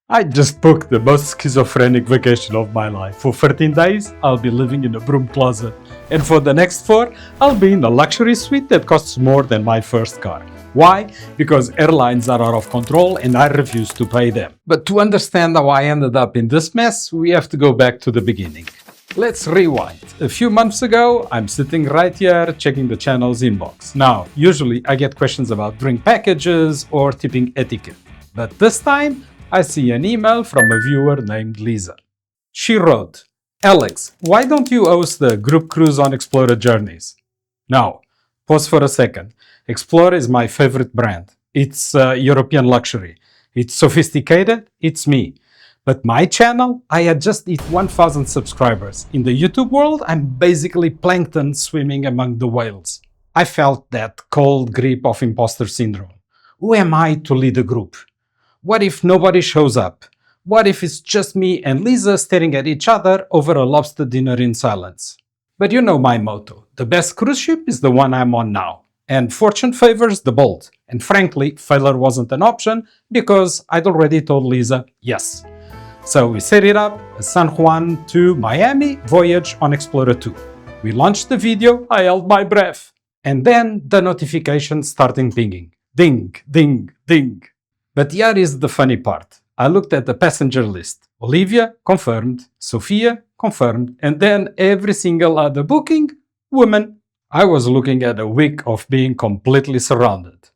I just booked the most schizophrenic vacation of my life. For 13 days, I'll be living in a Broom closet. And for the next 4, I'll be in a luxury suite that costs more than my first car. Why? Because airlines are out of control and I refuse to pay them. But to understand how I ended up in this mess, we have to go back to the beginning. Let's rewind. A few months ago, I'm sitting right here checking the channel's inbox. Now, usually I get questions about drink packages or tipping etiquette. But this time, I see an email from a viewer named Lisa. She wrote, "Alex, why don't you host the group cruise on Explora Journeys?" Now, pause for a second. Explora is my favorite brand. It's European luxury. It's sophisticated, it's me. But my channel, I had just hit 1,000 subscribers. In the YouTube world, I'm basically plankton swimming among the whales. I felt that cold grip of imposter syndrome. Who am I to lead a group? What if nobody shows up? What if it's just me and Lisa staring at each other over a lobster dinner in silence? But you know my motto, the best cruise ship is the one I'm on now. And fortune favors the bold. And frankly, failure wasn't an option because I'd already told Lisa yes. So we set it up, a San Juan to Miami voyage on Explora 2. We launched the video, I held my breath. And then the notifications started pinging. Ding, ding, ding. But here is the funny part. I looked at the passenger list. Olivia, confirmed. Sophia, confirmed. And then every single other booking, woman. I was looking at a week of being completely surrounded.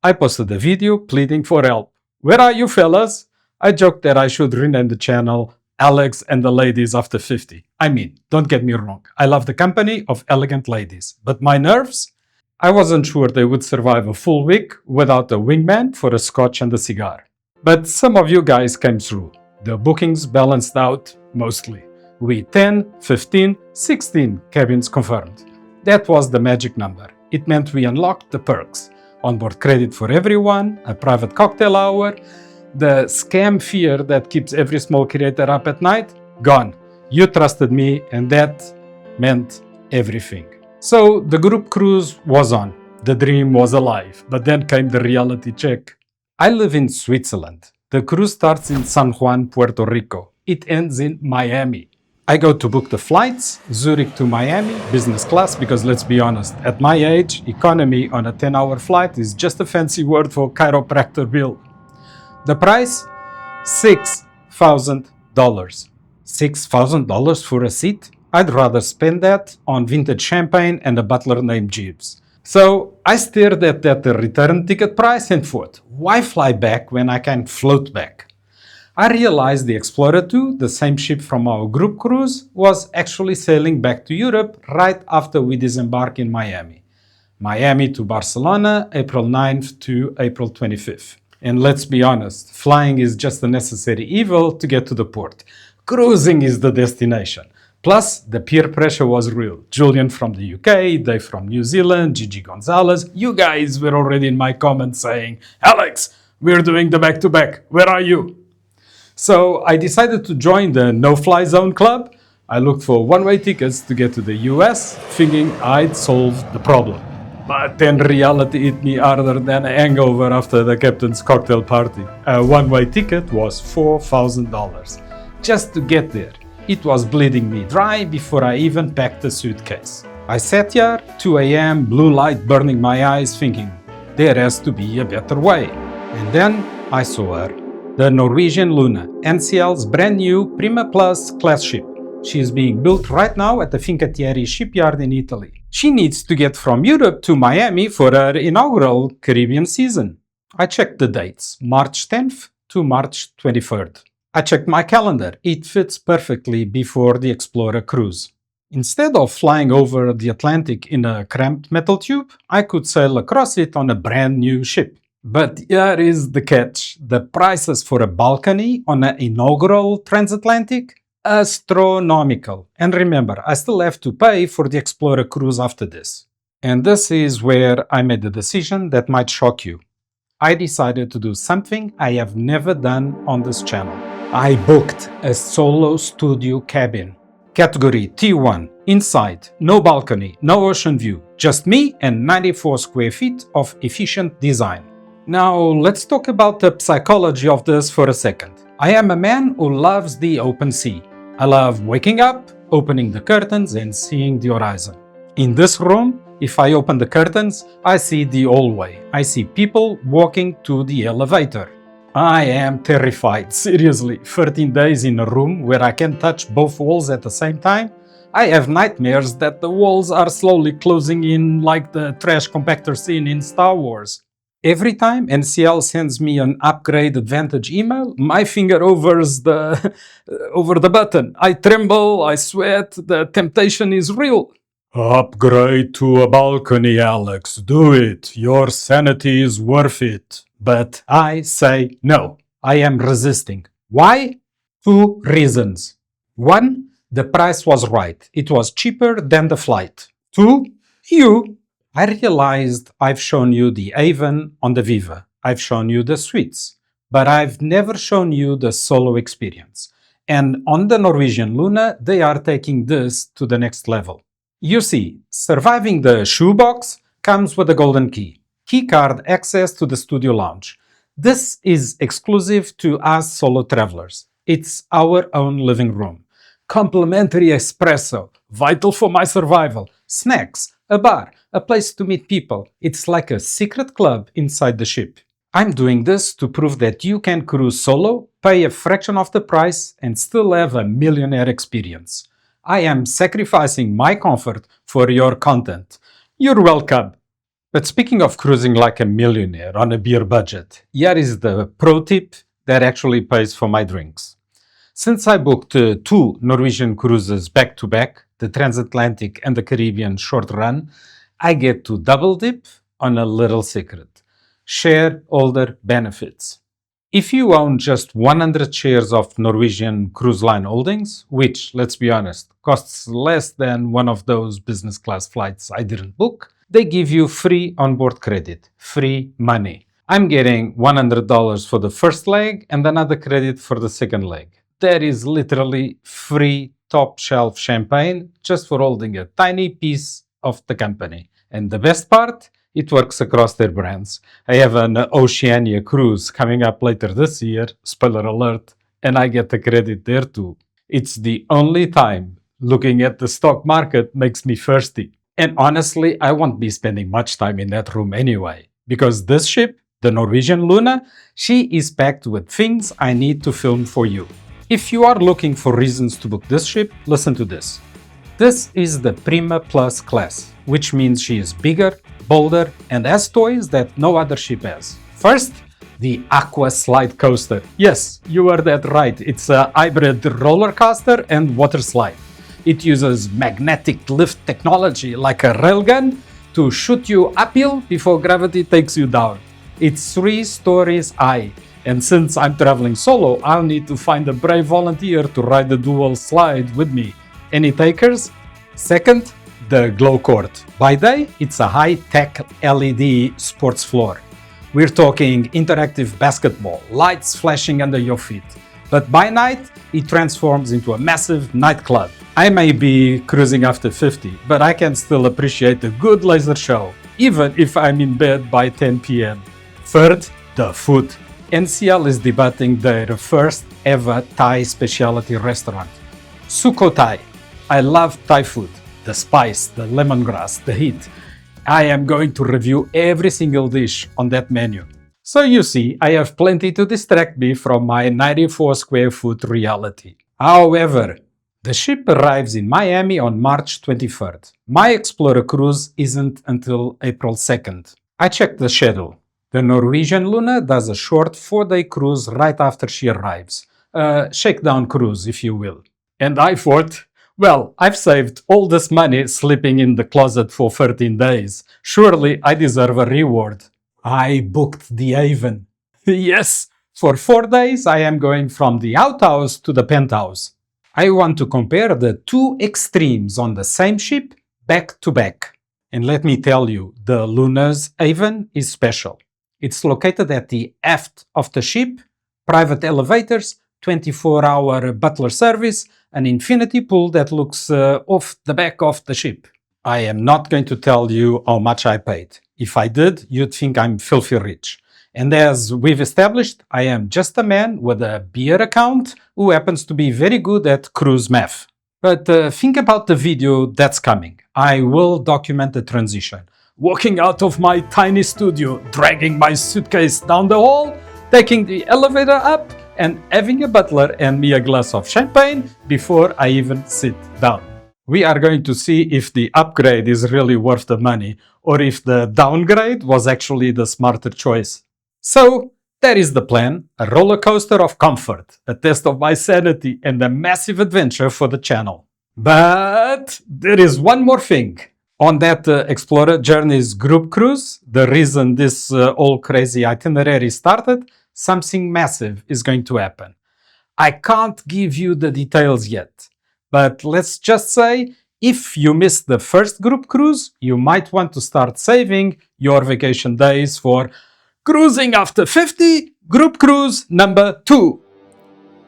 I posted a video pleading for help. Where are you fellas? I joked that I should rename the channel Alex and the Ladies After 50. I mean, don't get me wrong. I love the company of elegant ladies. But my nerves? I wasn't sure they would survive a full week without a wingman for a scotch and a cigar. But some of you guys came through. The bookings balanced out, mostly. With 10, 15, 16 cabins confirmed. That was the magic number. It meant we unlocked the perks. Onboard credit for everyone, a private cocktail hour, the scam fear that keeps every small creator up at night, gone. You trusted me and that meant everything. So the group cruise was on. The dream was alive, but then came the reality check. I live in Switzerland. The cruise starts in San Juan, Puerto Rico. It ends in Miami. I go to book the flights, Zurich to Miami, business class, because let's be honest, at my age, economy on a 10-hour flight is just a fancy word for chiropractor bill. The price? $6,000. $6,000 for a seat? I'd rather spend that on vintage champagne and a butler named Jeeves. So I stared at that return ticket price and thought, why fly back when I can float back? I realized the Explora 2, the same ship from our group cruise, was actually sailing back to Europe right after we disembarked in Miami. Miami to Barcelona, April 9th to April 25th. And let's be honest, flying is just a necessary evil to get to the port. Cruising is the destination. Plus, the peer pressure was real. Julian from the UK, Dave from New Zealand, Gigi Gonzalez. You guys were already in my comments saying, "Alex, we're doing the back-to-back. Where are you?" So I decided to join the no-fly zone club. I looked for one-way tickets to get to the US, thinking I'd solved the problem. But then reality hit me harder than a hangover after the captain's cocktail party. A one-way ticket was $4,000. Just to get there. It was bleeding me dry before I even packed a suitcase. I sat here, 2 a.m., blue light burning my eyes, thinking, there has to be a better way. And then I saw her. The Norwegian Luna, NCL's brand new Prima Plus Class ship. She is being built right now at the Fincantieri shipyard in Italy. She needs to get from Europe to Miami for her inaugural Caribbean season. I checked the dates, March 10th to March 23rd. I checked my calendar. It fits perfectly before the Explora cruise. Instead of flying over the Atlantic in a cramped metal tube, I could sail across it on a brand new ship. But here is the catch. The prices for a balcony on an inaugural transatlantic? Astronomical. And remember, I still have to pay for the Explora cruise after this. And this is where I made a decision that might shock you. I decided to do something I have never done on this channel. I booked a solo studio cabin. Category T1, inside, no balcony, no ocean view, just me and 94 square feet of efficient design. Now let's talk about the psychology of this for a second. I am a man who loves the open sea. I love waking up, opening the curtains and seeing the horizon. In this room, if I open the curtains, I see the hallway. I see people walking to the elevator. I am terrified, seriously. 13 days in a room where I can touch both walls at the same time? I have nightmares that the walls are slowly closing in like the trash compactor scene in Star Wars. Every time NCL sends me an upgrade advantage email, my finger hovers over the button. I tremble, I sweat, the temptation is real. Upgrade to a balcony, Alex. Do it. Your sanity is worth it. But I say no. I am resisting. Why? 2 reasons. 1, the price was right. It was cheaper than the flight. 2, you. I realized I've shown you the Avon on the Viva. I've shown you the suites. But I've never shown you the solo experience. And on the Norwegian Luna, they are taking this to the next level. You see, surviving the shoebox comes with a golden key. Keycard access to the studio lounge. This is exclusive to us solo travelers. It's our own living room. Complimentary espresso, vital for my survival. Snacks, a bar, a place to meet people. It's like a secret club inside the ship. I'm doing this to prove that you can cruise solo, pay a fraction of the price, and still have a millionaire experience. I am sacrificing my comfort for your content. You're welcome. But speaking of cruising like a millionaire on a beer budget, here is the pro tip that actually pays for my drinks. Since I booked 2 Norwegian cruises back to back, the transatlantic and the Caribbean short run, I get to double dip on a little secret. Shareholder benefits. If you own just 100 shares of Norwegian Cruise Line holdings, which, let's be honest, costs less than one of those business class flights I didn't book, they give you free onboard credit, free money. I'm getting $100 for the first leg and another credit for the second leg. That is literally free top shelf champagne just for holding a tiny piece of the company. And the best part? It works across their brands. I have an Oceania cruise coming up later this year, spoiler alert, and I get the credit there too. It's the only time looking at the stock market makes me thirsty. And honestly, I won't be spending much time in that room anyway, because this ship, the Norwegian Luna, she is packed with things I need to film for you. If you are looking for reasons to book this ship, listen to this. This is the Prima Plus Class, which means she is bigger, bolder, and has toys that no other ship has. First, the Aqua Slidecoaster. Yes, you heard that right. It's a hybrid roller coaster and water slide. It uses magnetic lift technology like a railgun to shoot you uphill before gravity takes you down. It's 3 stories high, and since I'm traveling solo, I'll need to find a brave volunteer to ride the dual slide with me. Any takers? Second, the Glow Court. By day, it's a high-tech LED sports floor. We're talking interactive basketball, lights flashing under your feet. But by night, it transforms into a massive nightclub. I may be cruising after 50, but I can still appreciate a good laser show, even if I'm in bed by 10 p.m. Third, the food. NCL is debuting their first ever Thai specialty restaurant, Sukhothai. I love Thai food. The spice, the lemongrass, the heat. I am going to review every single dish on that menu. So you see, I have plenty to distract me from my 94 square foot reality. However, the ship arrives in Miami on March 23rd. My Explora cruise isn't until April 2nd. I checked the schedule. The Norwegian Luna does a short 4-day cruise right after she arrives. A shakedown cruise, if you will. And I thought, well, I've saved all this money sleeping in the closet for 13 days. Surely I deserve a reward. I booked the Avon. Yes, for 4 days I am going from the outhouse to the penthouse. I want to compare the 2 extremes on the same ship back to back. And let me tell you, the Luna's Avon is special. It's located at the aft of the ship, private elevators, 24-hour butler service, an infinity pool that looks off the back of the ship. I am not going to tell you how much I paid. If I did, you'd think I'm filthy rich. And as we've established, I am just a man with a beer account who happens to be very good at cruise math. But think about the video that's coming. I will document the transition. Walking out of my tiny studio, dragging my suitcase down the hall, taking the elevator up, and having a butler hand me a glass of champagne before I even sit down. We are going to see if the upgrade is really worth the money, or if the downgrade was actually the smarter choice. So, that is the plan, a roller coaster of comfort, a test of my sanity, and a massive adventure for the channel. But there is one more thing. On that Explora Journeys group cruise, the reason this all crazy itinerary started, something massive is going to happen. I can't give you the details yet, but let's just say, if you missed the first group cruise, you might want to start saving your vacation days for Cruising After 50, group cruise number 2.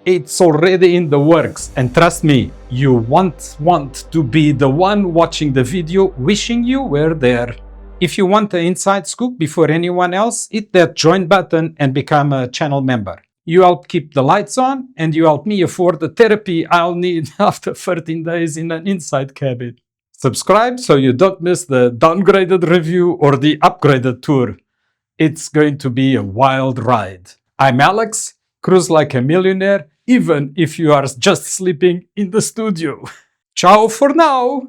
It's already in the works, and trust me, you won't want to be the one watching the video wishing you were there. If you want the inside scoop before anyone else, hit that join button and become a channel member. You help keep the lights on, and you help me afford the therapy I'll need after 13 days in an inside cabin. Subscribe so you don't miss the downgraded review or the upgraded tour. It's going to be a wild ride. I'm Alex, cruise like a millionaire, even if you are just sleeping in the studio. Ciao for now!